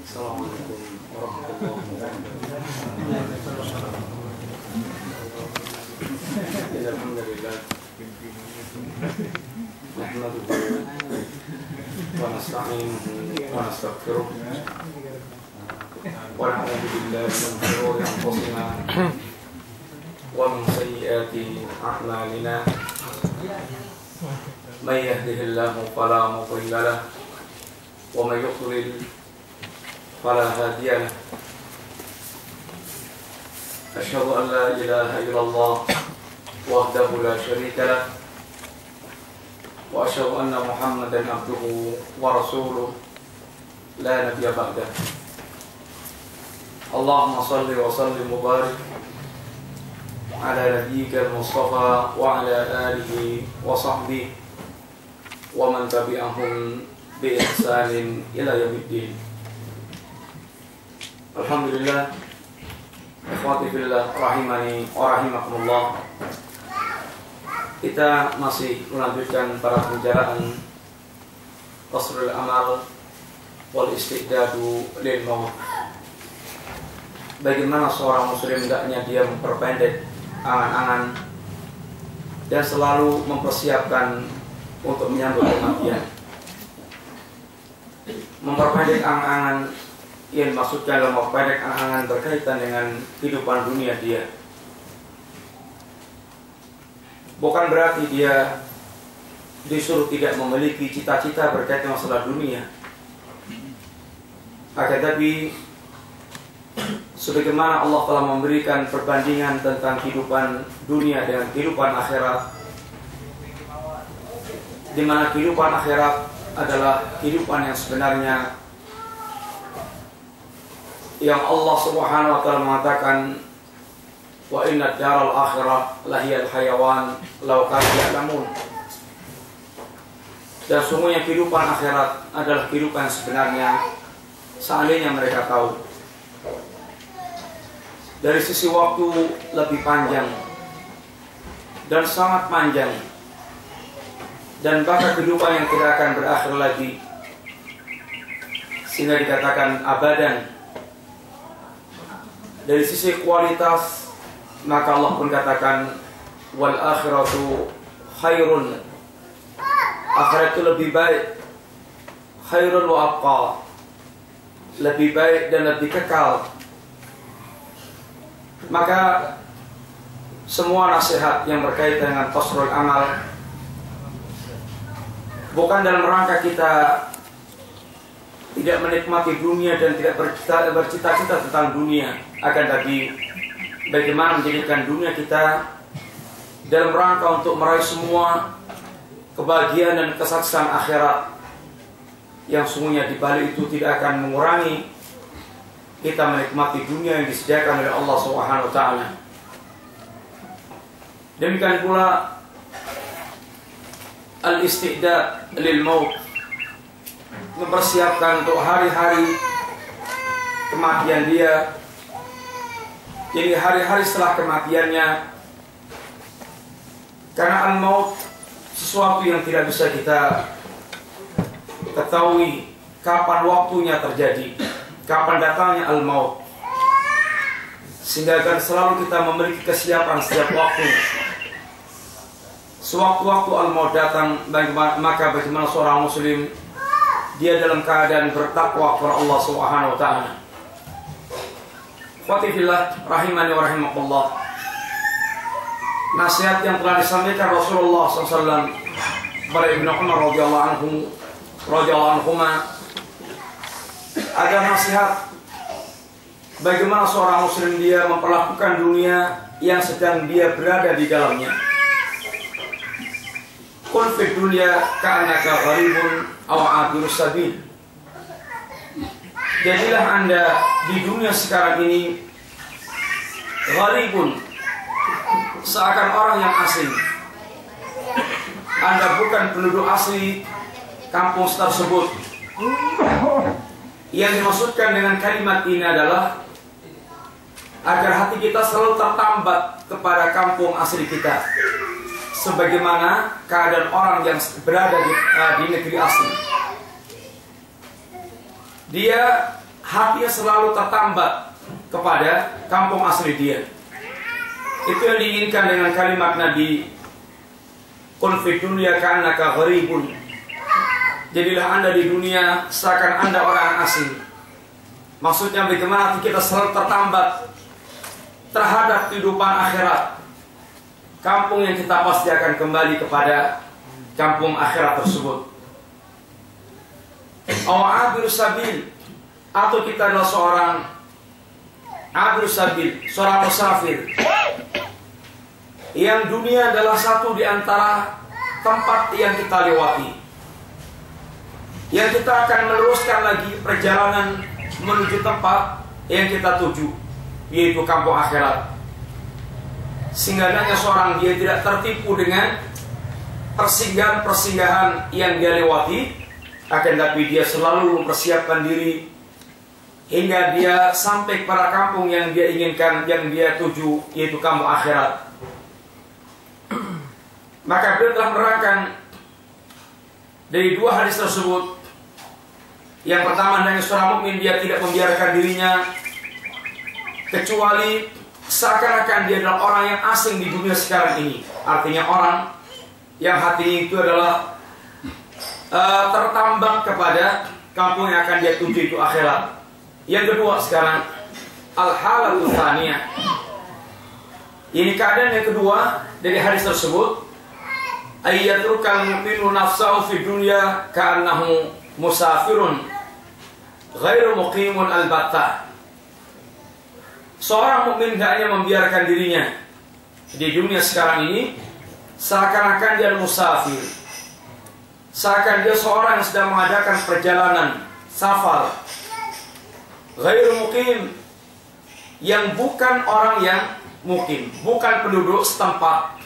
Assalamualaikum warahmatullahi wabarakatuh. Alhamdulillah. Nahmaduhu wa nasta'inuhu wa nastaghfiruh. Wa na'udzu billahi min shururi anfusina wa min sayyiati a'malina. May yahdihillahu fala mudilla lahu wa may yudlil fala hadiya lahu. Asyhadu an la ilaha illallah wahdahu la syarika lahu wa asyhadu anna Muhammadan abduhu wa rasuluh la nabiyya ba'dah. Allahumma shalli wa sallim wa barik ala nabiyyika al-Mustafa wa ala alihi wa sahbihi wa man tabi'ahum bi ihsanin ila yaumiddin. Alhamdulillah, ikhwati fillah rahimani wa rahimakumullah. Kita masih melanjutkan para pembicaraan qasrul amal wal istidadu lil maut. Bagaimana seorang muslim hendaknya dia memperpendek angan-angan dan selalu mempersiapkan untuk menyambut kematian. Memperpendek angan-angan yang maksudnya dalam memperpendek angan-angan berkaitan dengan kehidupan dunia dia. Bukan berarti dia disuruh tidak memiliki cita-cita berkaitan masalah dunia. Akan tapi sebagaimana Allah telah memberikan perbandingan tentang kehidupan dunia dengan kehidupan akhirat, di mana kehidupan akhirat adalah kehidupan yang sebenarnya, yang Allah Subhanahu wa taala mengatakan, wa inna daral akhirah lahiyal hayawan law kanu ya'lamun. Dan sungguhnya kehidupan akhirat adalah kehidupan yang sebenarnya seandainya mereka tahu. Dari sisi waktu lebih panjang dan sangat panjang, dan bahkan kehidupan yang tidak akan berakhir lagi, sehingga dikatakan abadan. Dari sisi kualitas, maka Allah pun katakan wal akhiratu khairun. Akhirat itu lebih baik, khairun wa abqa, lebih baik dan lebih kekal. Maka semua nasihat yang berkaitan dengan qasrul amal bukan dalam rangka kita tidak menikmati dunia dan tidak bercita-cita tentang dunia, akan tapi bagaimana menjadikan dunia kita dalam rangka untuk meraih semua kebahagiaan dan kesuksesan akhirat, yang sungguhnya di balik itu tidak akan mengurangi kita menikmati dunia yang disediakan oleh Allah Subhanahu wa taala. Demikian pula al-istidad lil maut, mempersiapkan untuk hari-hari kematian dia. Jadi hari-hari setelah kematiannya, karena al-maut sesuatu yang tidak bisa kita ketahui kapan waktunya terjadi, kapan datangnya al-maut, sehingga akan selalu kita memiliki kesiapan setiap waktu. Sewaktu-waktu al-maut datang, maka bagaimana seorang muslim dia dalam keadaan bertakwa kepada Allah Subhanahu wa taala. Fatifillah rahimani wa rahimakumullah. Nasihat yang telah disampaikan Rasulullah SAW kepada Ibnu Umar radhiyallahu anhuma ada nasihat bagaimana seorang muslim dia memperlakukan dunia yang sedang dia berada di dalamnya. Qul fid dunya ka'annaka gharibun aw 'abirus sabil. Jadilah Anda di dunia sekarang ini gharibun, seakan orang yang asing. Anda bukan penduduk asli kampung tersebut. Yang dimaksudkan dengan kalimat ini adalah agar hati kita selalu tertambat kepada kampung asli kita, sebagaimana keadaan orang yang berada di negeri asli. Dia hatinya selalu tertambat kepada kampung asli dia. Itu yang diinginkan dengan kalimat Nabi, "Qul fid dunya ka'annaka gharibun." Jadilah Anda di dunia seakan Anda orang asing. Maksudnya bagaimana hati kita selalu tertambat terhadap kehidupan akhirat. Kampung yang kita pasti akan kembali kepada kampung akhirat tersebut. Abir sabil, atau kita adalah seorang abir sabil, seorang musafir, yang dunia adalah satu di antara tempat yang kita lewati, yang kita akan meneruskan lagi perjalanan menuju tempat yang kita tuju, yaitu kampung akhirat. Sehingga hanya seorang dia tidak tertipu dengan persinggahan-persinggahan yang dia lewati, akan tapi dia selalu mempersiapkan diri hingga dia sampai pada kampung yang dia inginkan, yang dia tuju, yaitu kampung akhirat. Maka beliau telah menerangkan dari dua hadis tersebut. Yang pertama, dari seorang mukmin dia tidak membiarkan dirinya kecuali seakan-akan dia adalah orang yang asing di dunia sekarang ini. Artinya orang yang hatinya itu adalah tertambak kepada kampung yang akan dia tuju, itu akhirat. Yang kedua sekarang, al-halatul tsaniyah. Ini keadaan yang kedua dari hadis tersebut, ayyatrukal mu'minu nafsahu fi dunya ka'annahu musafirun ghairu muqimun al-battah. Seorang mukmin hendaknya membiarkan dirinya di dunia sekarang ini seakan-akan dia musafir, seakan dia seorang yang sedang mengadakan perjalanan safar, ghairu muqim, yang bukan orang yang mukim, bukan penduduk setempat,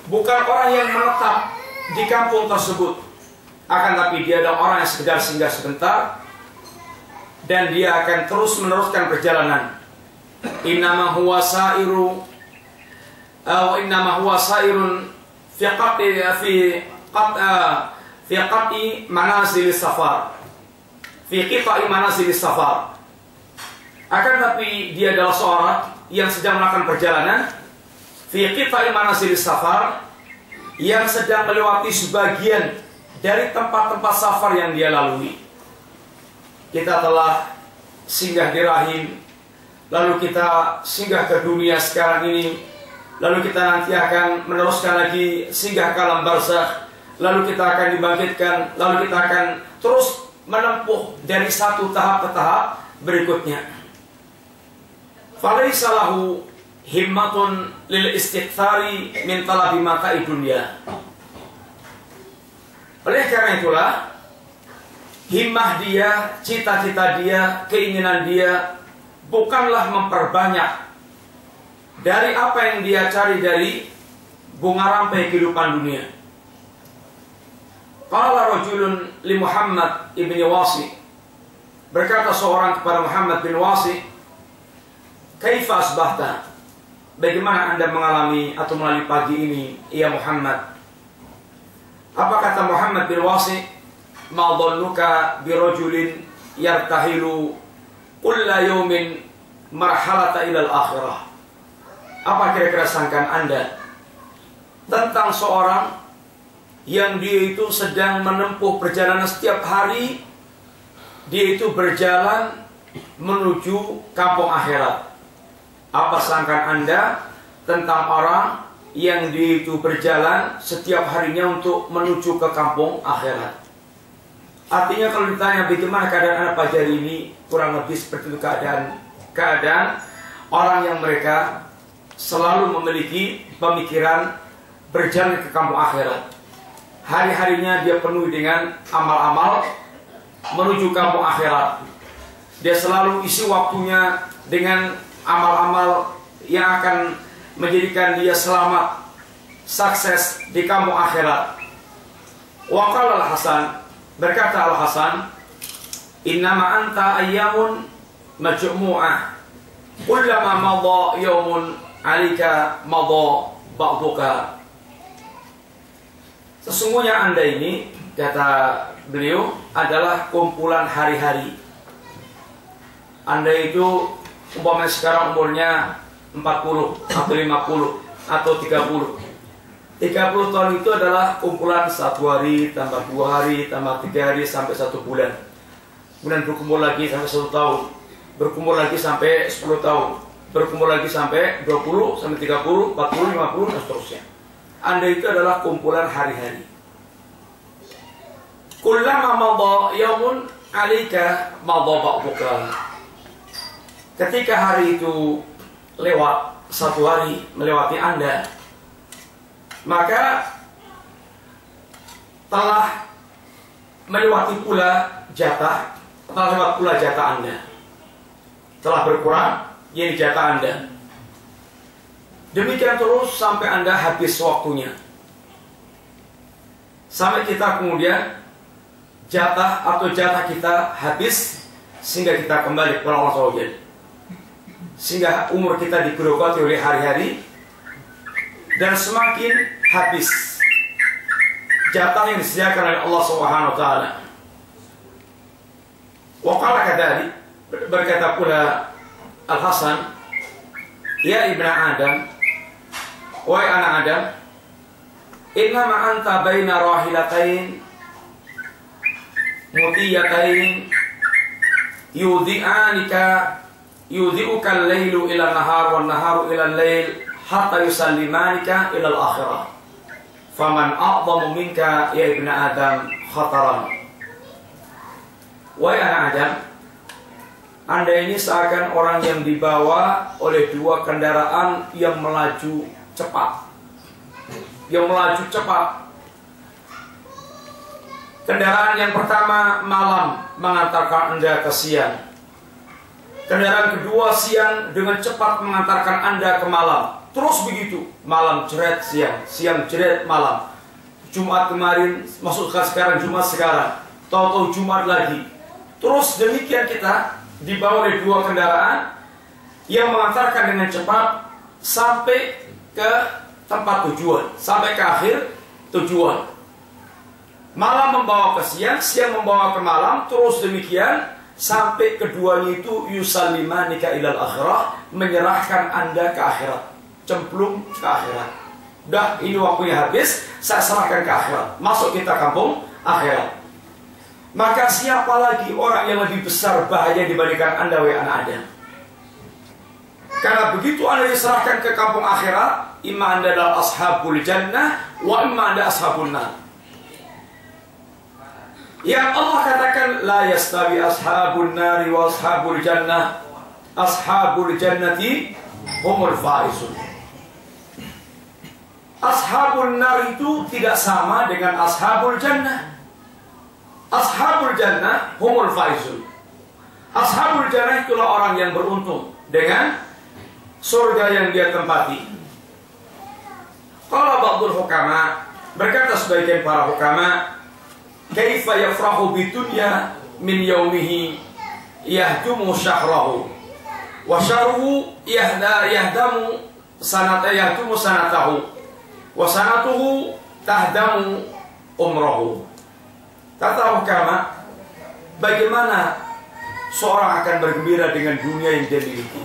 bukan orang yang menetap di kampung tersebut, akan tapi dia adalah orang yang sekedar singgah sebentar dan dia akan terus meneruskan perjalanan. Innama huwa sairun fi qati manazil safar, fi qita'i manazil safar. Akan tapi dia adalah seorang yang sedang melakukan perjalanan fi qita'i manazil safar, yang sedang melewati sebagian dari tempat-tempat safar yang dia lalui. Kita telah singgah di rahim, lalu kita singgah ke dunia sekarang ini, lalu kita nanti akan meneruskan lagi singgah ke alam barzakh, lalu kita akan dibangkitkan, lalu kita akan terus menempuh dari satu tahap ke tahap berikutnya. Falaisa lahu himmatun lil istikthari min talabi mata'i dunya. Oleh karena itulah, himmah dia, cita-cita dia, keinginan dia bukanlah memperbanyak dari apa yang dia cari dari bunga rampai kehidupan dunia. Qala rajulun li Muhammad ibn Wasi, berkata seorang kepada Muhammad bin Wasi, "Kaifa asbahta?" Bagaimana Anda mengalami atau melalui pagi ini, ya Muhammad? Apa kata Muhammad bin Wasi? "Ma dhannuka bi rajulin yartahilu kulla yawmin marhalata ila al-akhirah." Apa kira-kira sangkaan Anda tentang seorang yang dia itu sedang menempuh perjalanan setiap hari, dia itu berjalan menuju kampung akhirat? Apa sangkaan Anda tentang orang yang dia itu berjalan setiap harinya untuk menuju ke kampung akhirat? Artinya kalau ditanya bagaimana keadaan Anda pagi hari ini, kurang lebih seperti itu keadaan orang yang mereka selalu memiliki pemikiran berjalan ke kampung akhirat. Hari-harinya dia penuhi dengan amal-amal menuju kampung akhirat. Dia selalu isi waktunya dengan amal-amal yang akan menjadikan dia selamat, sukses di kampung akhirat. Wa qala al-Hasan, berkata al-Hasan, "Innama anta ayyamun majmu'ah, kullama madha yawmun 'alika madha ba'duka." Sesungguhnya Anda ini, kata beliau, adalah kumpulan hari-hari. Anda itu umpamanya sekarang umurnya 40 atau 50 atau 30. 30 tahun itu adalah kumpulan 1 hari, tambah 2 hari, tambah 3 hari, sampai 1 bulan. Kemudian berkumpul lagi sampai 1 tahun. Berkumpul lagi sampai 10 tahun. Berkumpul lagi sampai 20, sampai 30, 40, 50, dan seterusnya. Anda itu adalah kumpulan hari-hari. Kullama madha yaumun 'alaika madha ba'duka. Ketika hari itu lewat, 1 hari melewati Anda, maka telah melewati pula jatah, telah lewat pula jatah Anda. Telah berkurang, yang jatah Anda. Demikian terus sampai Anda habis waktunya. Sampai kita kemudian jatah kita habis, sehingga kita kembali kepada Allah SWT. Sehingga umur kita digerogoti oleh hari-hari, dan semakin habis jatah yang disediakan oleh Allah SWT. Waqala kadzalik, berkata pula Al-Hasan, ya ibna Adam, wahai anak Adam, innama anta baina rahilatain mutiyatain yudhi'uka al-lailu ila nahar wan naharu ila al-lail hatta yusallimanika ila al-akhirah. Faman a'zamu minka ya ibna Adam khataran. Wahai anak Adam, Anda ini seakan orang yang dibawa oleh 2 kendaraan yang melaju cepat. Yang melaju cepat. Kendaraan yang pertama malam mengantarkan Anda ke siang. Kendaraan kedua siang dengan cepat mengantarkan Anda ke malam. Terus begitu, malam jeret siang, siang jeret malam. Jumat kemarin, masukkan sekarang Jumat sekarang, tahu-tahu Jumat lagi. Terus demikian kita dibawa oleh 2 kendaraan yang mengantarkan dengan cepat sampai ke tempat tujuan, sampai ke akhir tujuan. Malam membawa ke siang, siang membawa ke malam, terus demikian sampai keduanya itu yusallimanika ilal akhirah, menyerahkan Anda ke akhirat, cemplung ke akhirat. Udah, ini waktunya habis, saya serahkan ke akhirat. Masuk kita kampung akhirat. Maka siapa lagi orang yang lebih besar bahaya dibandingkan Anda, wahai anak Adam? Karena begitu Anda diserahkan ke kampung akhirat, imma Anda adalah ashabul jannah, wa imma Anda ashabul nar. Yang Allah katakan, la yastawi ashabul nari wa ashabul jannah, ashabul jannati humul faizun. Ashabul nar itu tidak sama dengan ashabul jannah. Ashabul jannah humul faizun. Ashabul jannah itulah orang yang beruntung dengan surga yang dia tempati. Qala ba'dul hukama, berkata sebagian para hukama, kaifa yafrahu bidunya min yaumihi yahdumu syahrahu wa syahruhu yahdamu yahdumu sanatahu wa sanatuhu tahdamu umrahu. Kata hukama, bagaimana seorang akan bergembira dengan dunia yang dia miliki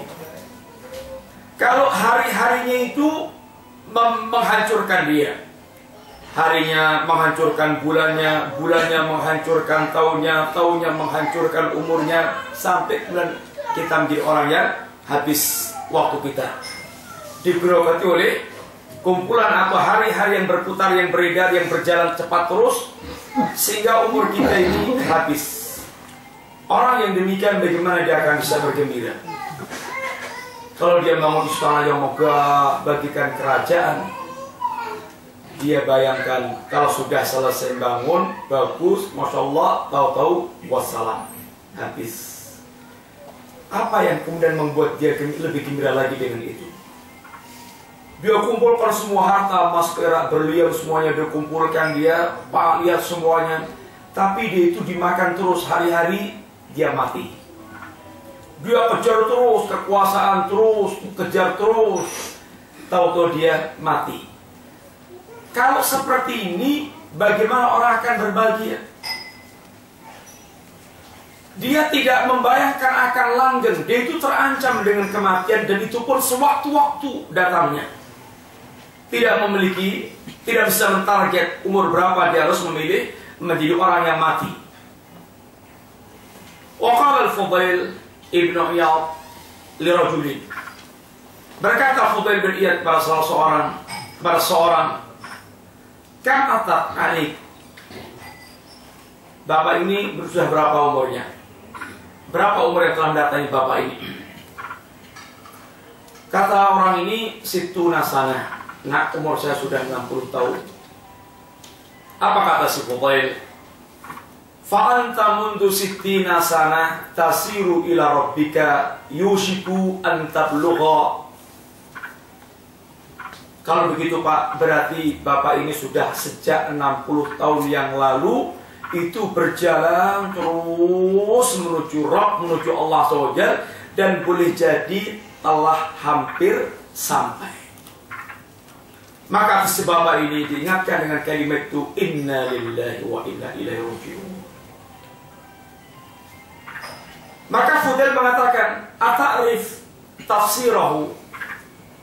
kalau hari-harinya itu menghancurkan dia? Harinya menghancurkan bulannya, bulannya menghancurkan tahunnya, tahunnya menghancurkan umurnya, sampai kemudian kita menjadi orang yang habis waktu kita, digerogoti oleh kumpulan atau hari-hari yang berputar, yang beredar, yang berjalan cepat terus, sehingga umur kita ini habis. Orang yang demikian bagaimana dia akan bisa bergembira? Kalau dia bangun istana yang megah, bagikan kerajaan, dia bayangkan kalau sudah selesai bangun, bagus, Masya Allah, tahu-tahu wassalam, habis. Apa yang kemudian membuat dia lebih gembira lagi dengan itu? Dia kumpulkan semua harta, emas, perak, berlian, semuanya dia kumpulkan, dia lihat semuanya. Tapi dia itu dimakan terus, hari-hari dia mati. Dia kejar terus, kekuasaan terus, kejar terus, tahu-tahu dia mati. Kalau seperti ini, bagaimana orang akan berbahagia? Dia tidak membayangkan akan langgeng. Dia itu terancam dengan kematian, dan itu pun sewaktu-waktu datangnya. Tidak bisa mentarget umur berapa dia harus memilih menjadi orang yang mati. Wa qala al-Fudail ibn Iyad li rajulin. Berkata Fudail bin Iyad kepada seorang, "Kam atak alik?" Bapak ini sudah berapa umurnya? Berapa umur yang telah mendatangi bapak ini? Kata orang ini, "Situ nasana." Nah, umur saya sudah 60 tahun. Apa kata si Fudail? "Fa anta mundu sittina sana tasiru ila rabbika yushiku an tablugha." Kalau begitu Pak, berarti bapak ini sudah sejak 60 tahun yang lalu itu berjalan terus menuju Rabb, menuju Allah SWT, dan boleh jadi telah hampir sampai. Maka si bapak ini diingatkan dengan kalimat itu, "Inna lillahi wa inna ilaihi raji'un." Maka Fudail mengatakan, "Ata'rif tafsirahu?"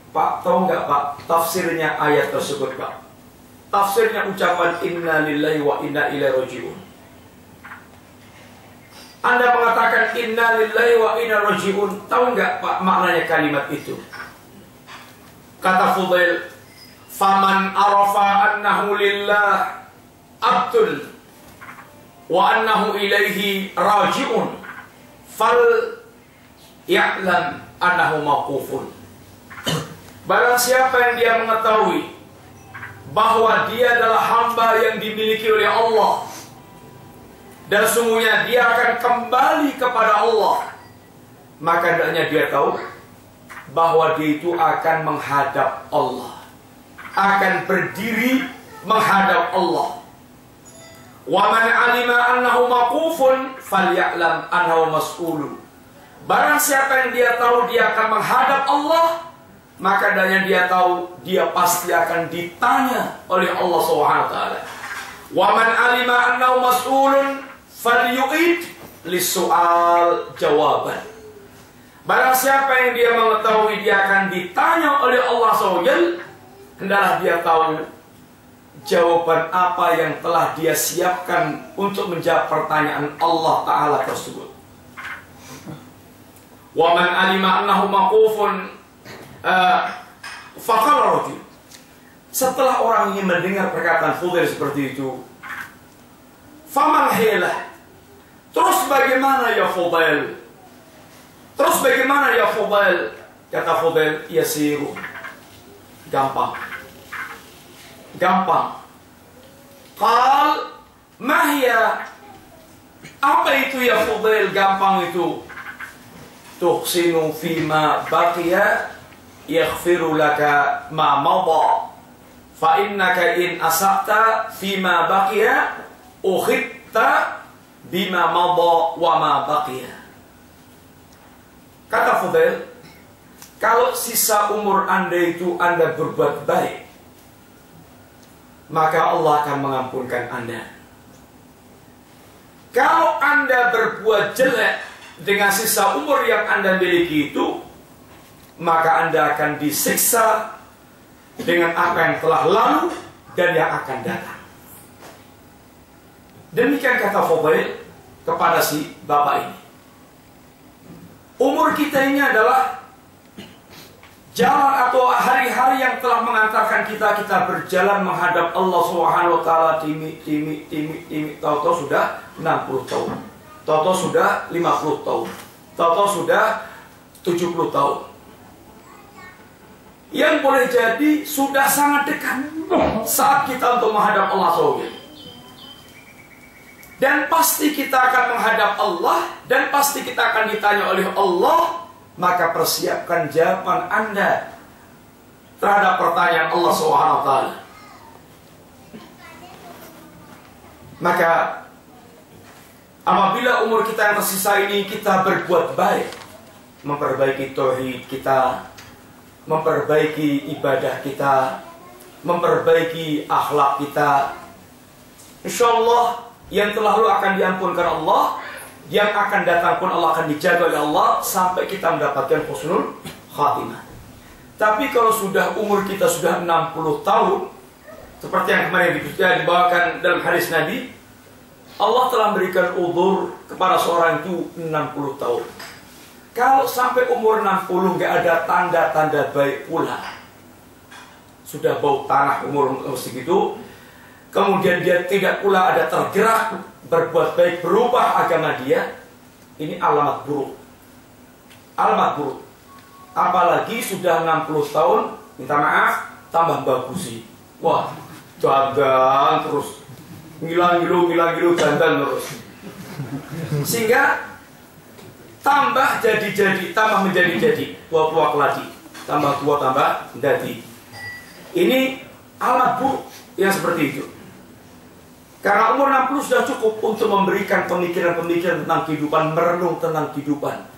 Pak, tahu nggak Pak tafsirnya ayat tersebut Pak? Tafsirnya ucapan "Inna lillahi wa inna ilaihi raji'un." Anda mengatakan "Inna lillahi wa inna raji'un", tahu nggak Pak maknanya kalimat itu? Kata Fudail, "Faman arafa annahu lillah abdul wa annahu ilaihi raji'un fal ya'lam annahu mawqufun." Barang siapa yang dia mengetahui bahwa dia adalah hamba yang dimiliki oleh Allah, dan sungguhnya dia akan kembali kepada Allah, maka hendaknya dia tahu bahwa dia itu akan menghadap Allah, akan berdiri menghadap Allah. Wa man alima annahu maqufun falya'lam annahu mas'ul. Barang siapa yang dia tahu dia akan menghadap Allah, maka hendaknya dia tahu dia pasti akan ditanya oleh Allah SWT. Wa man alima annahu mas'ulun falyu'id lis-su'al jawaban. Barang siapa yang dia mengetahui dia akan ditanya oleh Allah SWT, hendaklah dia tahu jawaban apa yang telah dia siapkan untuk menjawab pertanyaan Allah Ta'ala tersebut. Wa man alima annahu maqufun faqala rajul. Setelah orang ini mendengar perkataan Fudail seperti itu, faman hilah, terus bagaimana ya Fudail? Terus bagaimana ya Fudail? Kata Fudail, yasiru, gampang. Gampang. Qal mahya, apa itu ya Fudail gampang itu? Tuhsinu fima baqiya yaghfiru laka ma mada, fa innaka in asaqta fima baqiya ukhitta bima mada wa ma baqiya. Kata Fudail, kalau sisa umur Anda itu Anda berbuat baik, maka Allah akan mengampunkan Anda. Kalau Anda berbuat jelek dengan sisa umur yang Anda miliki itu, maka Anda akan disiksa dengan apa yang telah lalu dan yang akan datang. Demikian kata Fudail kepada si bapak ini. Umur kita ini adalah jalan atau hari-hari yang telah mengantarkan kita berjalan menghadap Allah SWT. Tahu-tahu sudah 60 tahun, tahu-tahu sudah 50 tahun, tahu-tahu sudah 70 tahun. Yang boleh jadi sudah sangat dekat saat kita untuk menghadap Allah SWT. Dan pasti kita akan menghadap Allah, dan pasti kita akan ditanya oleh Allah. Maka persiapkan jawaban Anda terhadap pertanyaan Allah SWT. Maka apabila umur kita yang tersisa ini kita berbuat baik, memperbaiki tauhid kita, memperbaiki ibadah kita, memperbaiki akhlak kita, insya Allah yang telah lalu akan diampunkan Allah, yang akan datang pun Allah akan dijaga oleh Allah sampai kita mendapatkan husnul khatimah. Tapi kalau sudah umur kita sudah 60 tahun, seperti yang kemarin dibawakan dalam hadis Nabi, Allah telah memberikan udzur kepada seorang itu 60 tahun. Kalau sampai umur 60 nggak ada tanda-tanda baik pula, sudah bau tanah umur segitu, kemudian dia tidak pula ada tergerak berbuat baik, berubah agama dia, ini alamat buruk. Alamat buruk. Apalagi sudah 60 tahun, minta maaf, tambah bagusi. Wah, dandan terus, ngilang-ngilu, dandan terus. Sehingga tambah jadi-jadi, tambah menjadi-jadi, tua-tua keladi, tambah tua, tambah jadi. Ini alamat buruk yang seperti itu. Karena umur 60 sudah cukup untuk memberikan pemikiran-pemikiran tentang kehidupan, merenung tentang kehidupan.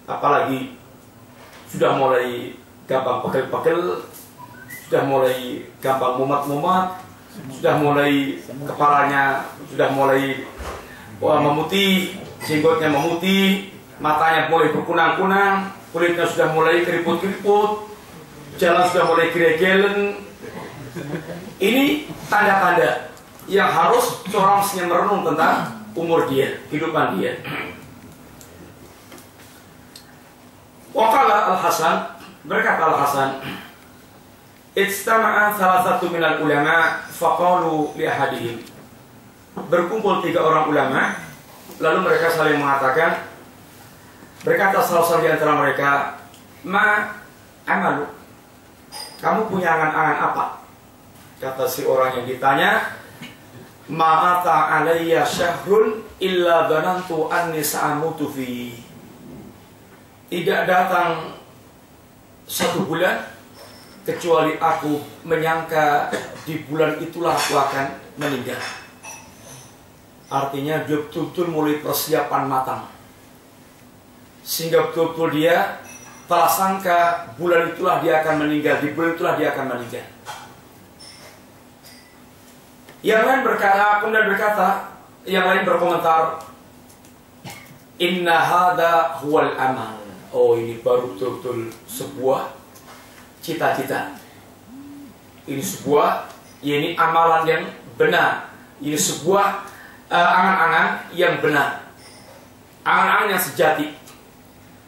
Apalagi sudah mulai gampang pegel-pegel, sudah mulai gampang mumat-mumat, sudah mulai kepalanya sudah mulai memutih, jenggotnya memutih, matanya mulai berkunang-kunang, kulitnya sudah mulai keriput-keriput, jalan sudah mulai gregelen. Ini tanda-tanda yang harus seorang mestinya merenung tentang umur dia, kehidupan dia. Waqala Al-Hasan, berkata Al-Hasan, Ijtama'a salah satu minal ulama faqalu li ahadihim. Berkumpul 3 orang ulama, lalu mereka saling mengatakan, berkata salah satu di antara mereka, ma amalu, kamu punya angan-angan apa? Kata si orang yang ditanya, ma'ata alayya syahrun illa dhanantu anni sa'amutu fi. Tidak datang 1 bulan kecuali aku menyangka di bulan itulah aku akan meninggal. Artinya dia betul-betul mulai persiapan matang, sehingga betul-betul dia telah sangka bulan itulah dia akan meninggal, di bulan itulah dia akan meninggal. Yang lain berkomentar, inna hadha huwal amal. Oh, ini baru betul-betul sebuah cita-cita. Ini sebuah, ini amalan yang benar. Ini sebuah angan-angan yang benar, angan-angan yang sejati.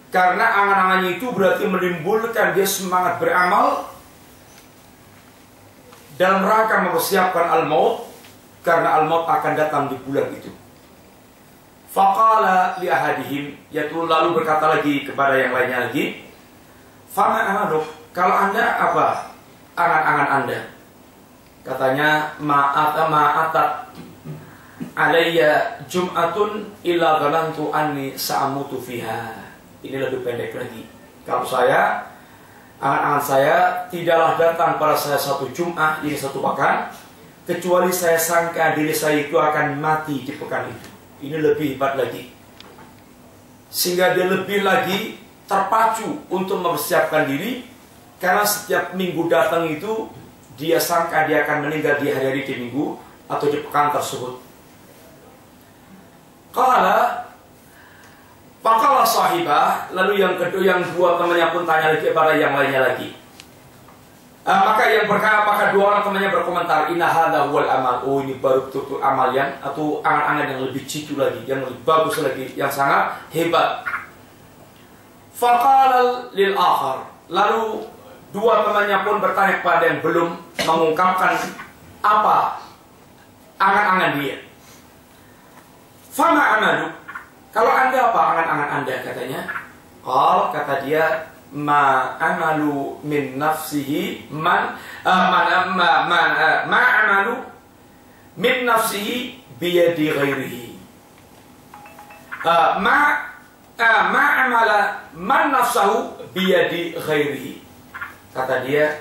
Karena angan-angannya itu berarti menimbulkan dia semangat beramal dalam rangka mempersiapkan al-maut, karena al-maut akan datang di bulan itu. Faqala li ahadihim, yaitu lalu berkata lagi kepada yang lainnya lagi, fama amaduk, kalau anda apa angan-angan anda? Katanya, ma'atat alayya jum'atun illa ghalantu anni sa'amutu fiha. Ini lebih pendek lagi. Kalau saya, angan-angan saya tidaklah datang pada saya 1 Jum'ah, ini 1 pekan, kecuali saya sangka diri saya itu akan mati di pekan itu. Ini lebih hebat lagi, sehingga dia lebih lagi terpacu untuk mempersiapkan diri, karena setiap minggu datang itu dia sangka dia akan meninggal di hari-hari di minggu atau di pekan tersebut. Faqala sahibah, lalu yang kedua, yang 2 temannya pun tanya lagi kepada yang lainnya lagi. Maka 2 orang temannya berkomentar, inna hadha huwal amal. Oh, ini baru betul-betul amal yang, atau angan-angan yang lebih jitu lagi, yang lebih bagus lagi, yang sangat hebat. Faqala lil akhar, lalu 2 temannya pun bertanya kepada yang belum mengungkapkan apa angan-angan dia. Fama amalu, kalau anda apa angan-angan anda? Katanya, kata dia, ma amalu min nafsihi ma amalu min nafsihi biyadi ghairihi. Ma amala man nafsahu biyadi ghairihi. Kata dia,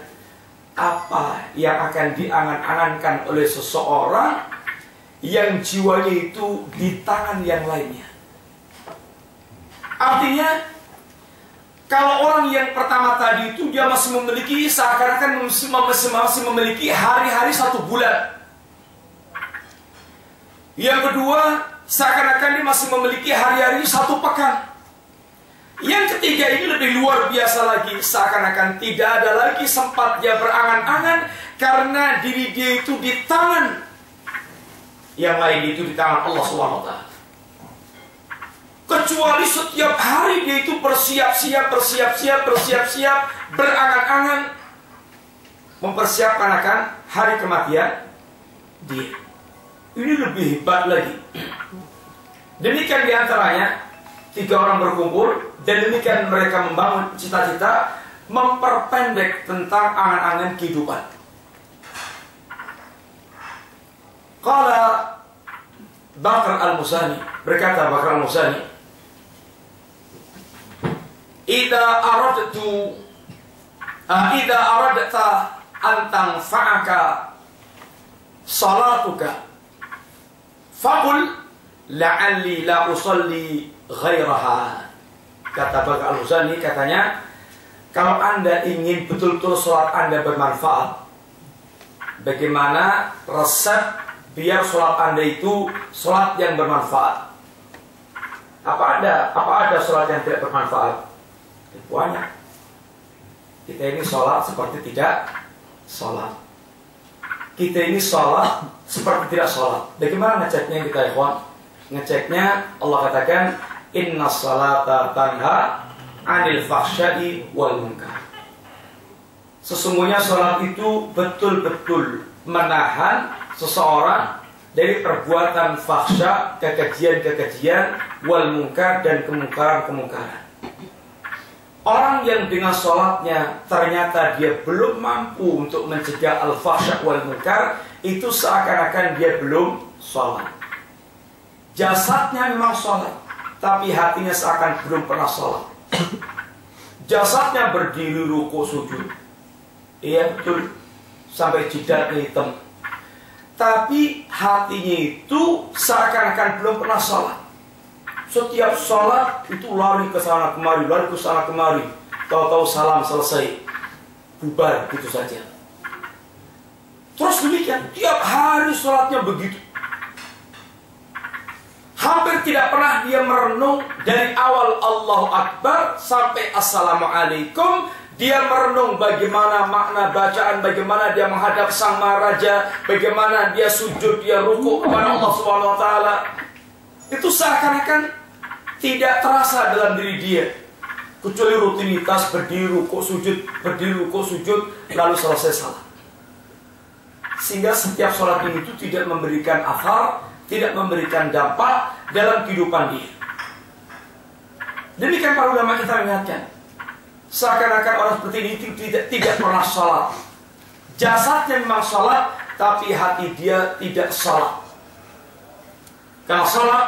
apa yang akan diangan-angankan oleh seseorang yang jiwanya itu di tangan yang lainnya. Artinya, kalau orang yang pertama tadi itu dia masih memiliki, seakan-akan masih memiliki hari-hari 1 bulan. Yang kedua, seakan-akan dia masih memiliki hari-hari 1 pekan. Yang ketiga ini lebih luar biasa lagi, seakan-akan tidak ada lagi sempat dia berangan-angan karena diri dia itu di tangan yang lain, itu di tangan Allah SWT. Kecuali setiap hari dia itu bersiap-siap, berangan-angan mempersiapkan akan hari kematian dia. Ini lebih hebat lagi. Demikian diantaranya 3 orang berkumpul, dan demikian mereka membangun cita-cita, memperpendek tentang angan-angan kehidupan. Qala Bakr al-Musani, berkata Bakr al-Musani, Idza aradta an tanfa'aka salatuka faqul la'alli la usalli ghairaha. Kata Bakr al-Musani, katanya, kalau Anda ingin betul-betul sholat Anda bermanfaat, bagaimana resep biar sholat Anda itu sholat yang bermanfaat? Apa ada sholat yang tidak bermanfaat? Banyak. Kita ini sholat seperti tidak sholat. Kita ini sholat seperti tidak sholat. Bagaimana ngeceknya kita, ikhwan? Ngeceknya Allah katakan, Inna salata tanha 'anil fahsya'i wal munkar. Sesungguhnya sholat itu betul-betul menahan seseorang dari perbuatan fahsya, kekejian-kekejian, wal munkar, dan kemungkaran-kemungkaran. Orang yang dengan sholatnya ternyata dia belum mampu untuk mencegah al-fahsya wal munkar, itu seakan-akan dia belum sholat. Jasadnya memang sholat, tapi hatinya seakan belum pernah sholat. Jasadnya berdiri ruku sujud, iya betul, sampai jidatnya hitam, tapi hatinya itu seakan-akan belum pernah sholat. Setiap sholat itu lari ke sana kemari, lari ke sana kemari. Tahu-tahu salam selesai, bubar gitu saja. Terus demikian, tiap hari sholatnya begitu. Hampir tidak pernah dia merenung dari awal Allahu Akbar sampai Assalamualaikum. Dia merenung bagaimana makna bacaan, bagaimana dia menghadap Sang Maharaja, bagaimana dia sujud, dia ruku kepada Allah SWT. Itu seakan-akan tidak terasa dalam diri dia, kecuali rutinitas berdiri ruku sujud, lalu selesai salat. Sehingga setiap sholat ini itu tidak memberikan athar, tidak memberikan dampak dalam kehidupan dia. Demikian para ulama kita mengingatkan, seakan-akan orang seperti ini tidak pernah sholat. Jasadnya memang sholat, tapi hati dia tidak sholat. Karena sholat,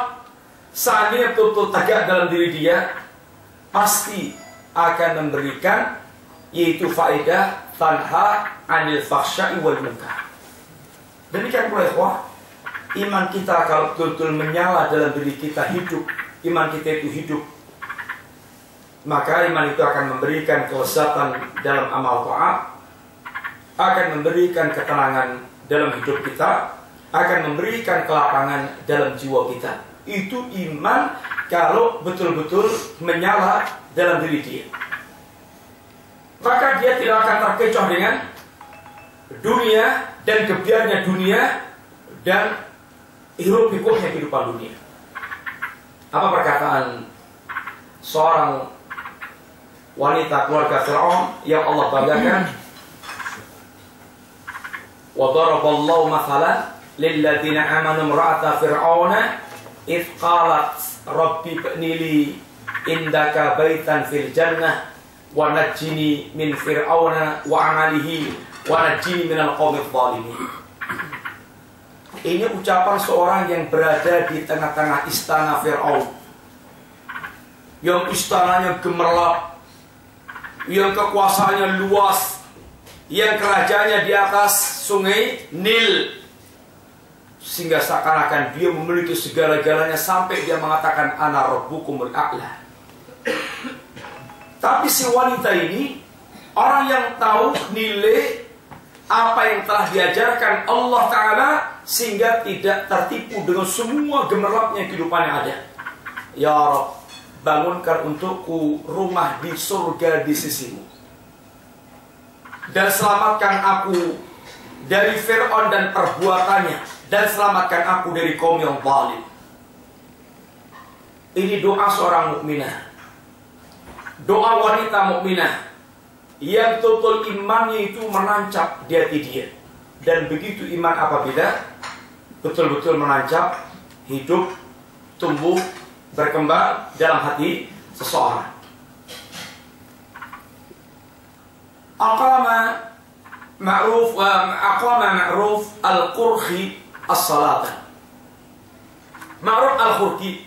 seandainya betul-betul tegak dalam diri dia, pasti akan memberikan, yaitu faedah tanha 'anil fahsya'i wal munkar. Demikian pula ikhwah, iman kita kalau betul-betul menyala dalam diri kita, hidup, iman kita itu hidup, maka iman itu akan memberikan kelezatan dalam amal taat, akan memberikan ketenangan dalam hidup kita, akan memberikan kelapangan dalam jiwa kita. Itu iman kalau betul-betul menyala dalam diri dia. Maka dia tidak akan terkecoh dengan dunia dan kebiarnya dunia dan hiruk-pikuknya kehidupan dunia. Apa perkataan seorang wanita keluarga Fir'aun yang Allah banggakan? Wa daraballahu mathalan lilladzina amanu imra'ata fir'auna idh qalat rabbi ibni li indaka baitan fil jannah wa najjini min fir'auna wa amalihi wa najjini minal qaumidh dhalimin. Ini ucapan seorang yang berada di tengah-tengah istana Fir'aun, yang istananya gemerlap, yang kekuasaannya luas, yang kerajaannya di atas sungai Nil, sehingga seakan-akan dia memiliki segala-galanya, sampai dia mengatakan ana rabbukumul a'la. Tapi si wanita ini, orang yang tahu nilai apa yang telah diajarkan Allah Ta'ala, sehingga tidak tertipu dengan semua gemerlapnya kehidupan yang ada. Ya Rabb, bangunkan untukku rumah di surga di sisimu, dan selamatkan aku dari Fir'aun dan perbuatannya, dan selamatkan aku dari kaum yang zalim. Ini doa seorang mukminah, doa wanita mukminah yang total imannya itu menancap di hati dia. Dan begitu iman apabila betul-betul menancap, hidup, tumbuh, berkembang dalam hati seseorang. Aqama Ma'ruf al-Qurhi as-salata. Ma'ruf al-Qurhi,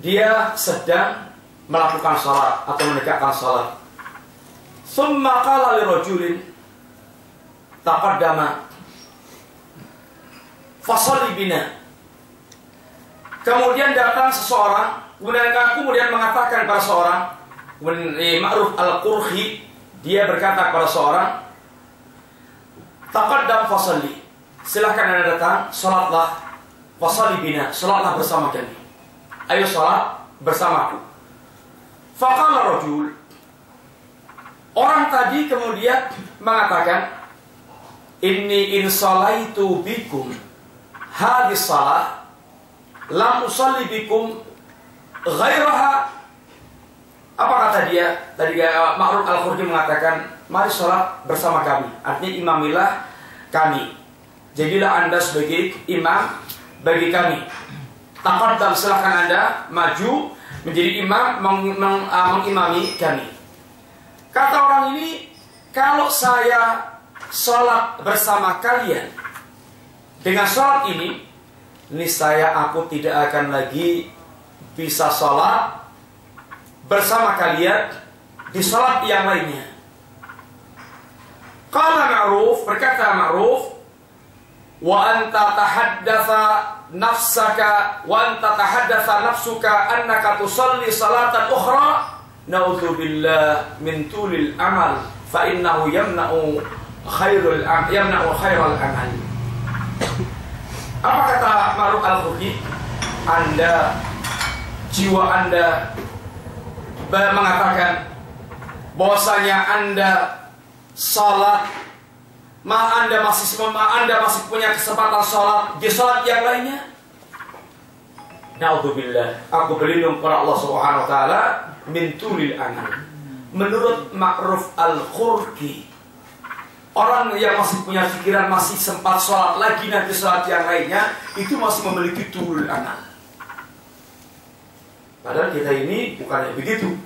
dia sedang melakukan salat atau menegakkan salat. Thumma qala li rajulin taqaddama fasalli bina. Kemudian datang seseorang, kemudian mengatakan kepada seorang, Ma'ruf al-Qurhi, dia berkata kepada seorang, taqaddam fasalli, silahkan anda datang, salatlah, fasalli bina, salatlah bersama kami, ayo salat bersamaku. Faqala rajul, orang tadi kemudian mengatakan, inni in salaitu bikum hadis salat lam usalli bikum ghairaha. Apa kata dia? Tadi Ma'ruf al-Qurhi mengatakan, mari sholat bersama kami, artinya imamilah kami, jadilah anda sebagai imam bagi kami. Taqaddam, silahkan anda maju menjadi imam, mengimami kami. Kata orang ini, kalau saya sholat bersama kalian dengan sholat ini, niscaya aku tidak akan lagi bisa sholat bersama kalian di sholat yang lainnya. Qala Ma'ruf, berkata Ma'ruf, wa anta tahaddatha nafsaka wa anta tahaddatha nafsuka annaka tusalli salatan ukhra, na'udzubillah min tulil amal fa innahu yamna'u khairal amal. Apa kata Ma'ruf al-Qurhi? Anda, jiwa anda mengatakan bahwasanya anda salat, anda masih punya kesempatan salat di salat yang lainnya. Na'udzubillah, aku berlindung kepada Allah Subhanahu wa taala min tulil amal. Menurut Ma'ruf al-Qurhi, orang yang masih punya pikiran masih sempat sholat lagi nanti sholat yang lainnya, itu masih memiliki tulul amal. Padahal kita ini bukannya begitu.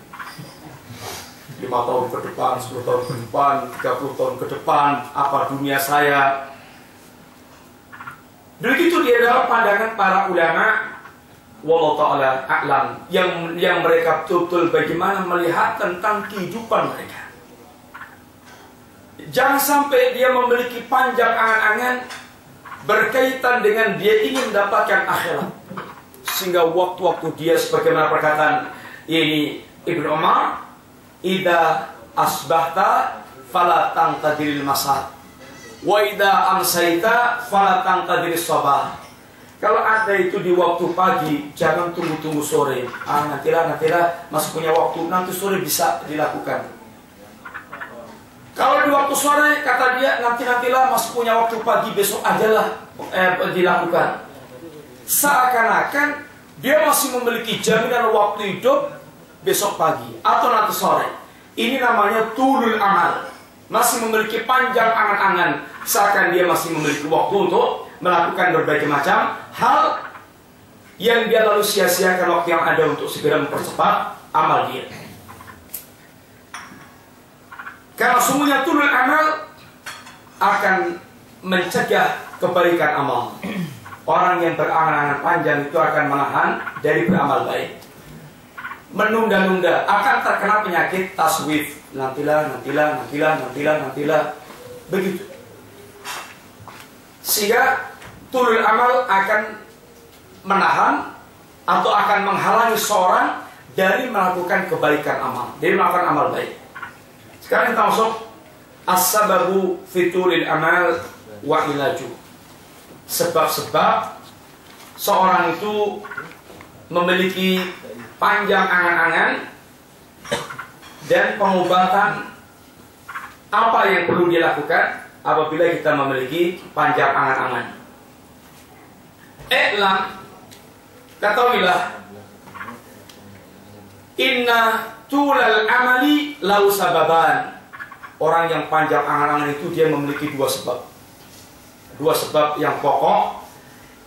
5 tahun ke depan, 10 tahun ke depan, 30 tahun ke depan, apa dunia saya. Begitu dia dalam pandangan para ulama, wallahu ta'ala a'lam, yang mereka betul-betul bagaimana melihat tentang kehidupan mereka. Jangan sampai dia memiliki panjang angan-angan berkaitan dengan dia ingin mendapatkan akhirat, sehingga waktu-waktu dia, sebagaimana perkataan ini Ibnu Umar, idza asbahta fala tangtadiril masa wa idza amsayta fala tangtadiris sabah. Kalau ada itu di waktu pagi, jangan tunggu-tunggu sore. Nantilah masih punya waktu, nanti sore bisa dilakukan. Kalau di waktu sore, kata dia, nantilah masih punya waktu pagi, besok ajalah dilakukan. Seakan-akan dia masih memiliki jaminan waktu hidup besok pagi atau nanti sore. Ini namanya tulul amal, masih memiliki panjang angan-angan, seakan dia masih memiliki waktu untuk melakukan berbagai macam hal yang dia lalu sia-siakan waktu yang ada untuk segera mempercepat amal dia. Karena sungguhnya tulul amal akan mencegah kebaikan amal. Orang yang berangan-angan panjang itu akan menahan dari beramal baik. Menunda-nunda akan terkena penyakit taswif. Nantilah. Begitu. Sehingga tulul amal akan menahan atau akan menghalangi seorang dari melakukan kebaikan amal, dari melakukan amal baik. Sekarang kita masuk as-sababu fitulil amal wa ilaju. Sebab-sebab seorang itu memiliki panjang angan-angan dan pengobatan apa yang perlu dilakukan apabila kita memiliki panjang angan-angan. I'lam, ketahuilah, inna tulal amali lau sababan. Orang yang panjang angan-angan itu dia memiliki dua sebab. Dua sebab yang pokok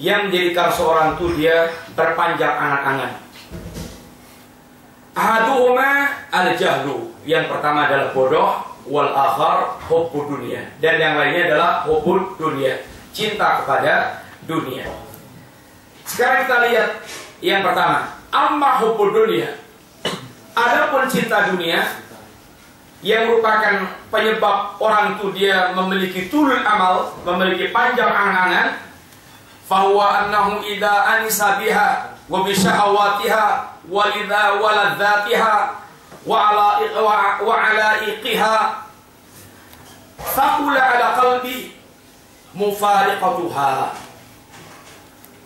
yang menjadikan seorang itu dia berpanjang angan-angan. Ahaduhuma al-jahlu. Yang pertama adalah bodoh, wal akhar hubbud dunia. Dan yang lainnya adalah hubbud dunia, cinta kepada dunia. Sekarang kita lihat yang pertama, amma hubbud dunia. Adapun cinta dunia yang merupakan penyebab orang itu dia memiliki tulul amal, memiliki panjang angan-angan, fahuwa annahu idza anisa biha wa bi syahawatiha wa lidha waladzatiha wa ala iqiha faqula ala qalbi mufariqatuha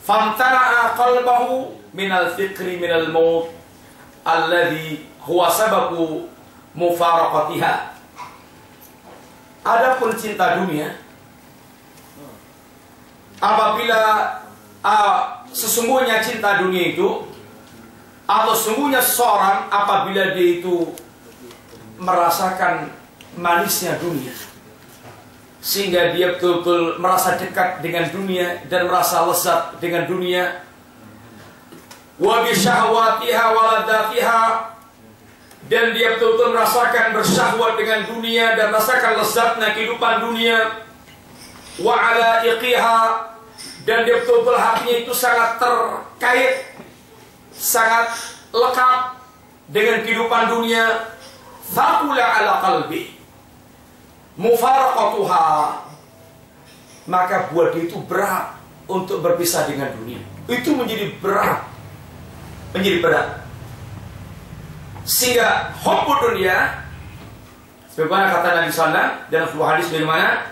famtana'a qalbahu minal fikri minal maut alladhi huwa sababu mufaraqatiha. Adapun cinta dunia, apabila sesungguhnya cinta dunia itu, atau sesungguhnya seorang apabila dia itu merasakan manisnya dunia, sehingga dia betul-betul merasa dekat dengan dunia dan merasa lezat dengan dunia, wa bi syahwatiha wa ladzatiha, dan dia betul-betul merasakan bersyahwat dengan dunia dan merasakan lezatnya kehidupan dunia, wa ala iqiha, dan dia betul-betul hatinya itu sangat terkait, sangat lekat dengan kehidupan dunia, thaqula ala qalbi mufaraqatuha, maka buat dia itu berat untuk berpisah dengan dunia. Itu menjadi berat, menjadi berat. Sehingga hubbud dunia, sebagaimana kata Nabi SAW dalam sebuah hadis, bagaimana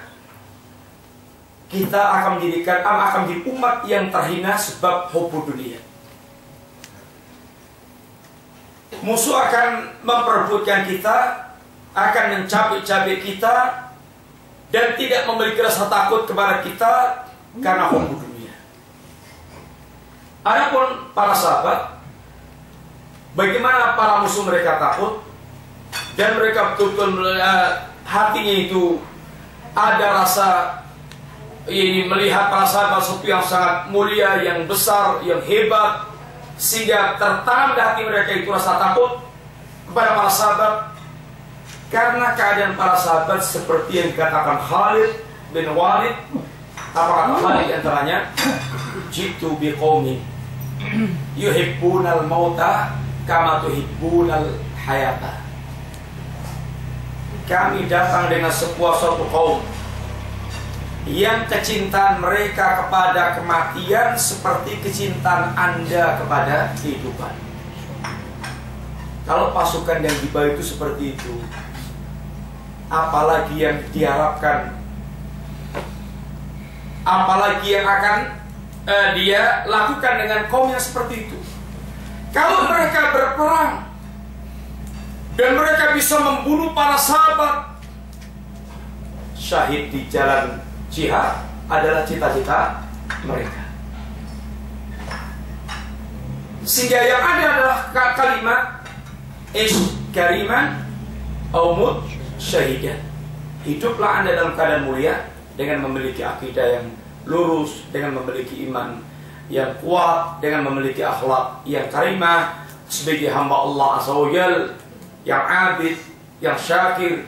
kita akan menjadi umat yang terhina sebab hubbud dunia. Musuh akan memperebutkan kita, akan mencabik-cabik kita, dan tidak memiliki rasa takut kepada kita karena hubbud dunia. Adapun para sahabat, bagaimana para musuh mereka takut, dan mereka betul-betul hatinya itu ada rasa ini melihat para sahabat sesuatu yang sangat mulia, yang besar, yang hebat, sehingga tertanam di hati mereka itu rasa takut kepada para sahabat. Karena keadaan para sahabat seperti yang dikatakan Khalid bin Walid. Apa kata Khalid di antaranya? Jitu biqaumin yuhibbunal mauta kama tuhibbunal hayata. Kami datang dengan suatu kaum yang kecintaan mereka kepada kematian seperti kecintaan Anda kepada kehidupan. Kalau pasukan yang dibawa itu seperti itu, apalagi yang diharapkan, apalagi yang akan dia lakukan dengan kaum yang seperti itu. Kalau mereka berperang dan mereka bisa membunuh para sahabat, syahid di jalan jihad adalah cita-cita mereka. Sehingga yang ada adalah kalimat ish kariman au mut syahidan. Hiduplah Anda dalam keadaan mulia dengan memiliki akidah yang lurus, dengan memiliki iman yang kuat, dengan memiliki akhlak yang karimah sebagai hamba Allah Azza wa Jalla, yang abid, yang syakir,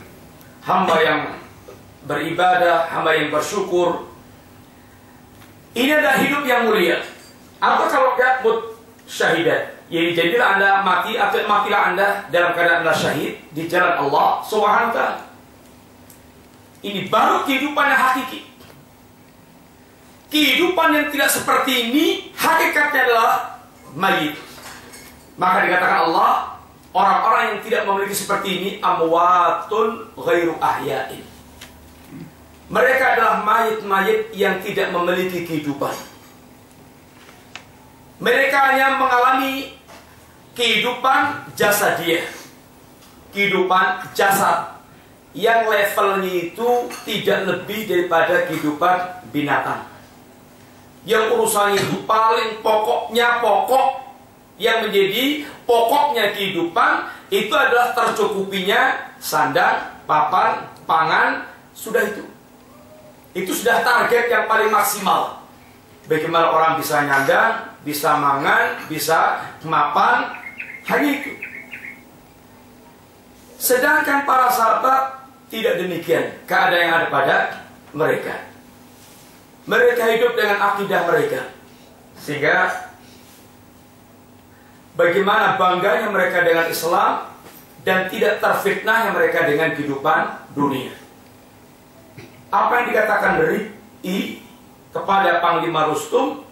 hamba yang beribadah, hamba yang bersyukur. Ini adalah hidup yang mulia. Atau kalau enggak mut syahidat, jadi jadilah Anda mati atau matilah Anda dalam keadaan Anda syahid di jalan Allah Subhanahu wa ta'ala. Ini baru kehidupan yang hakiki. Kehidupan yang tidak seperti ini hakikatnya adalah mayit. Maka dikatakan Allah, orang-orang yang tidak memiliki seperti ini amwatun ghairu ahya'in. Mereka adalah mayit-mayit yang tidak memiliki kehidupan. Mereka hanya mengalami kehidupan jasadiah, kehidupan jasad, yang levelnya itu tidak lebih daripada kehidupan binatang. Yang urusannya itu paling pokoknya pokok, yang menjadi pokoknya kehidupan itu adalah tercukupinya sandang, papan, pangan, sudah itu. Itu sudah target yang paling maksimal. Bagaimana orang bisa nyandang, bisa mangan, bisa mapan, hanya itu. Sedangkan para sahabat tidak demikian keadaan yang ada pada mereka. Mereka hidup dengan akidah mereka, sehingga bagaimana bangganya mereka dengan Islam dan tidak terfitnahnya mereka dengan kehidupan dunia. Apa yang dikatakan Rib'i kepada Panglima Rustum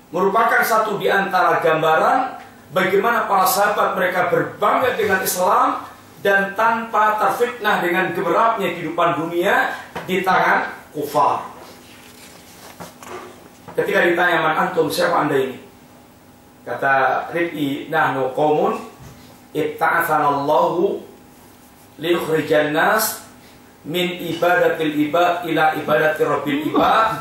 merupakan satu di antara gambaran bagaimana para sahabat mereka berbangga dengan Islam dan tanpa terfitnah dengan gemerapnya kehidupan dunia di tangan kufar. Ketika ditanya, "Man antum, siapa anda ini?" Kata Rib'i, "Nahnu qaumun ibta'atsanallahu liyukhrijan nas min ibadatil ibad ila ibadati rabbil ibad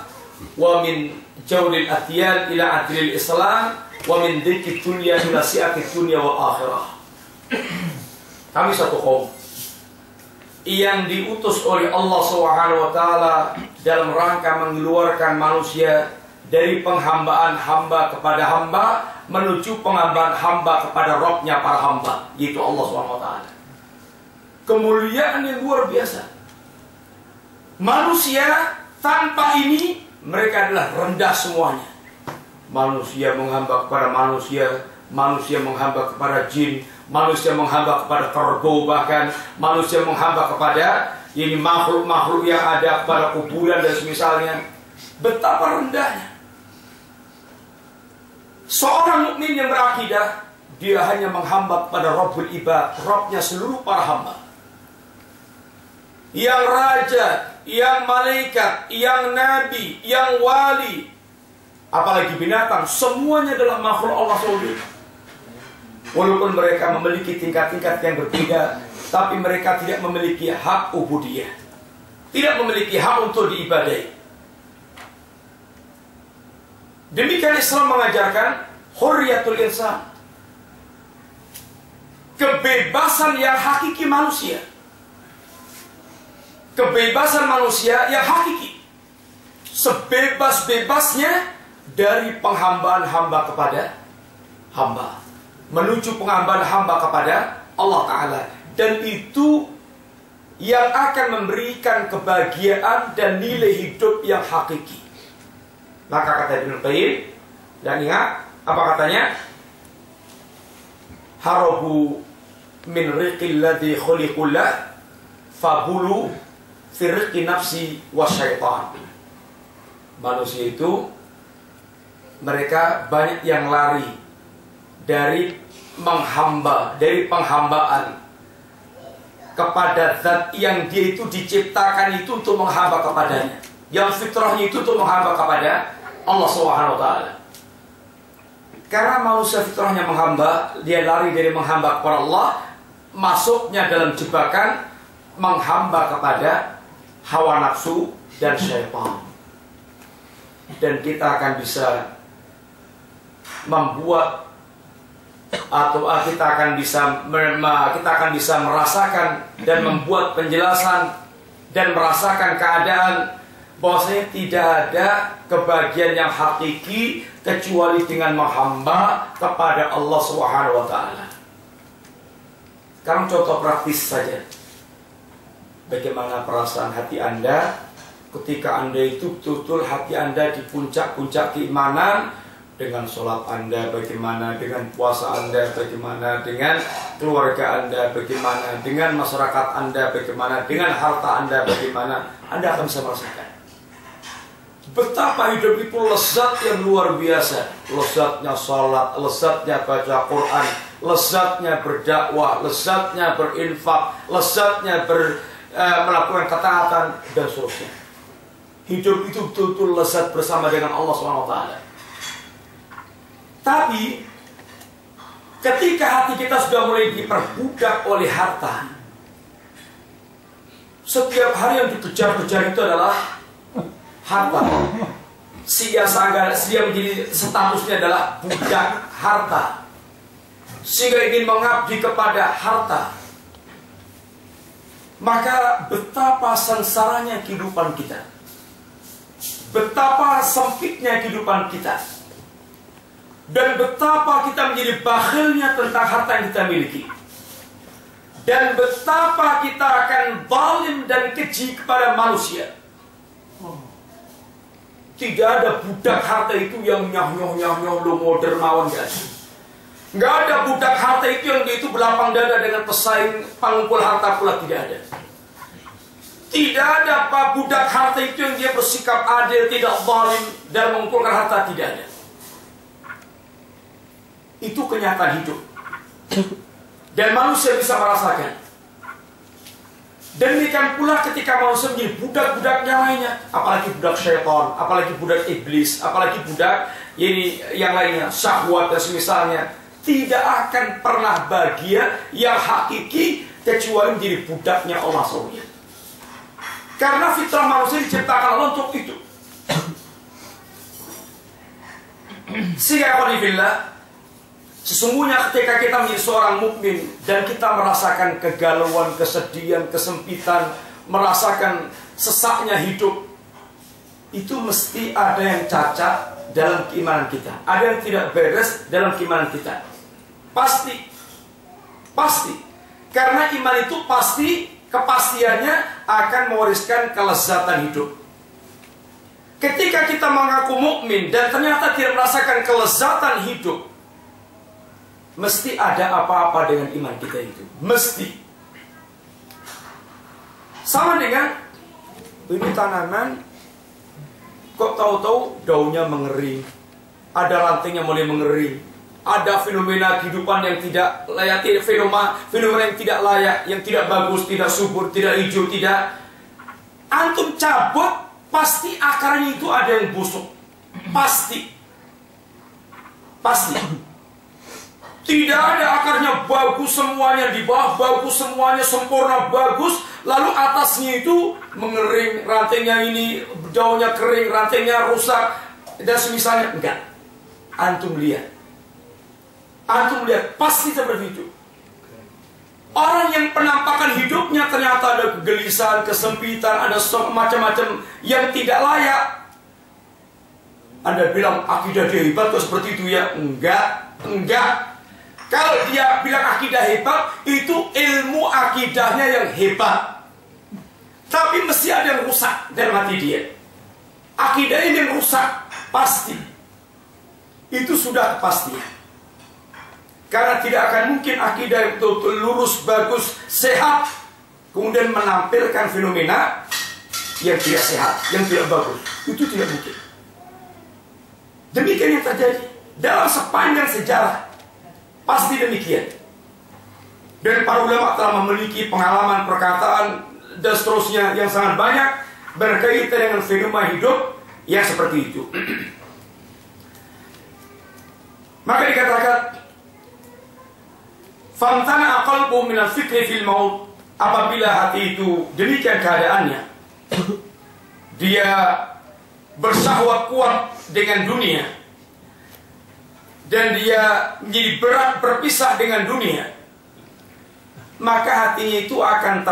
wa min jawlil atyan ila adlil islam wa min dzikri dunya ila si'ati dunya wal akhirah." Kami satu kaum yang diutus oleh Allah SWT dalam rangka mengeluarkan manusia dari penghambaan hamba kepada hamba menuju penghambaan hamba kepada Rabb-nya para hamba, yaitu Allah SWT. Kemuliaan yang luar biasa. Manusia tanpa ini mereka adalah rendah semuanya. Manusia menghamba kepada manusia, manusia menghamba kepada jin, manusia menghamba kepada kerbau, bahkan manusia menghamba kepada ini makhluk-makhluk yang ada kepada kuburan dan semisalnya. Betapa rendahnya. Seorang mukmin yang berakidah, dia hanya menghamba kepada Rabbul Ibad, Rabbnya seluruh para hamba. Yang raja, yang malaikat, yang nabi, yang wali, apalagi binatang, semuanya adalah makhluk Allah SWT. Walaupun mereka memiliki tingkat-tingkat yang berbeda, tapi mereka tidak memiliki hak ubudiyah, tidak memiliki hak untuk diibadahi. Demikian Islam mengajarkan hurriyatul insan, kebebasan yang hakiki manusia. Kebebasan manusia yang hakiki, sebebas-bebasnya dari penghambaan hamba kepada hamba menuju penghambaan hamba kepada Allah Ta'ala. Dan itu yang akan memberikan kebahagiaan dan nilai hidup yang hakiki. Maka kata Ibnu Qayyim, dan ingat apa katanya, harabu min riqil ladzi khuliqullah fabulu firqi nafsi wasyaitan. Manusia itu mereka banyak yang lari dari menghamba, dari penghambaan kepada zat yang dia itu diciptakan itu untuk menghamba kepadanya, yang fitrahnya itu untuk menghamba kepada Allah SWT. Karena manusia fitrahnya menghamba, dia lari dari menghamba kepada Allah, masuknya dalam jebakan menghamba kepada hawa nafsu dan syaitan. Dan kita akan bisa membuat atau kita akan bisa merasakan dan membuat penjelasan dan merasakan keadaan bahwasanya tidak ada kebahagiaan yang hakiki kecuali dengan menghamba kepada Allah Subhanahu wa taala. Sekarang contoh praktis saja. Bagaimana perasaan hati Anda ketika Anda itu betul-betul hati Anda di puncak-puncak keimanan, dengan sholat Anda bagaimana, dengan puasa Anda bagaimana, dengan keluarga Anda bagaimana, dengan masyarakat Anda bagaimana, dengan harta Anda bagaimana, Anda akan bisa merasakan betapa hidup itu lezat yang luar biasa. Lezatnya sholat, lezatnya baca Quran, lezatnya berdakwah, lezatnya berinfak, lezatnya melakukan ketaatan dan seterusnya. hidup itu betul-betul lezat bersama dengan Allah SWT. Tapi ketika hati kita sudah mulai diperbudak oleh harta, setiap hari yang dikejar-kejar itu adalah harta. Dia menjadi statusnya adalah budak harta, sehingga ingin mengabdi kepada harta. Maka betapa sengsaranya kehidupan kita, betapa sempitnya kehidupan kita, dan betapa kita menjadi bakhilnya tentang harta yang kita miliki, dan betapa kita akan zalim dan keji kepada manusia. Tidak ada budak harta itu yang nyah-nyah lo mau dermawan, gak ada. Nggak ada budak harta itu yang dia itu berlapang dada dengan pesaing pangkul harta pula, tidak ada. Tidak ada apa budak harta itu yang dia bersikap adil, tidak zalim dan mengumpulkan harta, tidak ada. Itu kenyataan hidup. Dan manusia bisa merasakan. Demikian pula ketika manusia menjadi budak-budak yang lainnya, apalagi budak syaitan, apalagi budak iblis, apalagi budak ini yang lainnya, syahwat dan semisalnya, tidak akan pernah bahagia yang hakiki kecuali menjadi budaknya Allah SWT. Karena fitrah manusia diciptakan Allah untuk itu. Sehingga qanibillah, sesungguhnya ketika kita menjadi seorang mukmin dan kita merasakan kegalauan, kesedihan, kesempitan, merasakan sesaknya hidup, itu mesti ada yang cacat dalam keimanan kita, ada yang tidak beres dalam keimanan kita. Pasti, pasti, karena iman itu pasti, kepastiannya akan mewariskan kelezatan hidup. Ketika kita mengaku mukmin dan ternyata tidak merasakan kelezatan hidup, mesti ada apa-apa dengan iman kita itu. Mesti. Sama dengan ini tanaman, kok tahu-tahu daunnya mengering, ada rantingnya mulai mengering, ada fenomena kehidupan yang tidak layak, fenomena yang tidak layak, yang tidak bagus, tidak subur, tidak hijau, tidak. Antum cabut, pasti akarnya itu ada yang busuk. Pasti. Pasti. Tidak ada akarnya bagus semuanya, di bawah bagus semuanya, sempurna bagus, lalu atasnya itu mengering, rantingnya ini, daunnya kering, rantingnya rusak, dan semisalnya. Enggak. Antum lihat. Antum lihat, pasti seperti itu. Orang yang penampakan hidupnya ternyata ada kegelisahan, kesempitan, ada macam-macam yang tidak layak. Anda bilang akidah dia hebat kok seperti itu ya? Enggak, enggak. Kalau dia bilang akidah hebat, itu ilmu akidahnya yang hebat. Tapi mesti ada yang rusak dalam hati dia. Akidahnya yang rusak, pasti. Itu sudah pasti. Karena tidak akan mungkin akidah yang betul-betul lurus, bagus, sehat, kemudian menampilkan fenomena yang tidak sehat, yang tidak bagus. Itu tidak mungkin. Demikian yang terjadi dalam sepanjang sejarah. Pasti demikian. Dan para ulama telah memiliki pengalaman, perkataan, dan seterusnya yang sangat banyak berkaitan dengan fenomena hidup yang seperti itu. Maka dikatakan, "Famtana qalbu min al-fikri fil maut." Apabila hati itu demikian keadaannya, dia bersyahwat kuat dengan dunia, dan dia menjadi berat berpisah dengan dunia, maka hatinya itu akan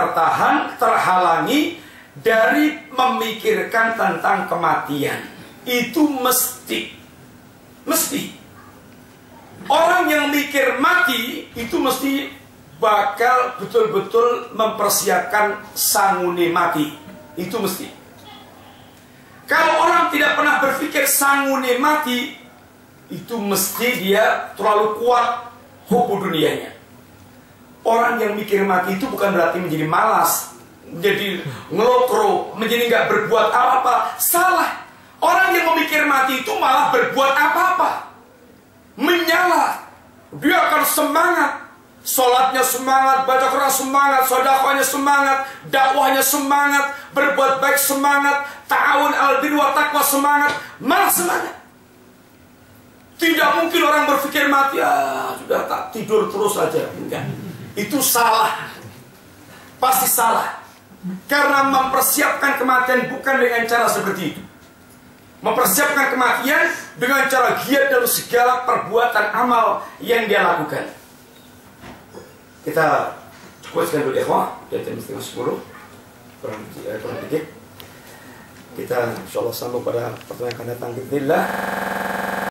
terhalangi dari memikirkan tentang kematian. Itu mesti. Orang yang mikir mati itu mesti bakal betul-betul mempersiapkan sangune mati. Itu mesti. Kalau orang tidak pernah berpikir sangune mati, itu mesti dia terlalu kuat hubu dunianya. Orang yang mikir mati itu bukan berarti menjadi malas, menjadi ngelokro, menjadi nggak berbuat apa-apa. Salah. Orang yang memikir mati itu malah berbuat apa-apa, menyala. Dia akan semangat, Sholatnya semangat, baca Quran semangat, sedekahnya semangat, dakwahnya semangat, berbuat baik semangat, ta'awun 'alal birri wat taqwa semangat, malah semangat. Tidak mungkin orang berpikir mati, ya sudah tak tidur terus saja. Enggak. Itu salah. Pasti salah. Karena mempersiapkan kematian bukan dengan cara seperti itu. Mempersiapkan kematian dengan cara giat dalam segala perbuatan amal yang dia lakukan. Kita cukupkan dulu ikhwah, dari jam 9:30 kurang dikit. Kita insyaallah sambung pada pertemuan yang akan datang. Bismillah.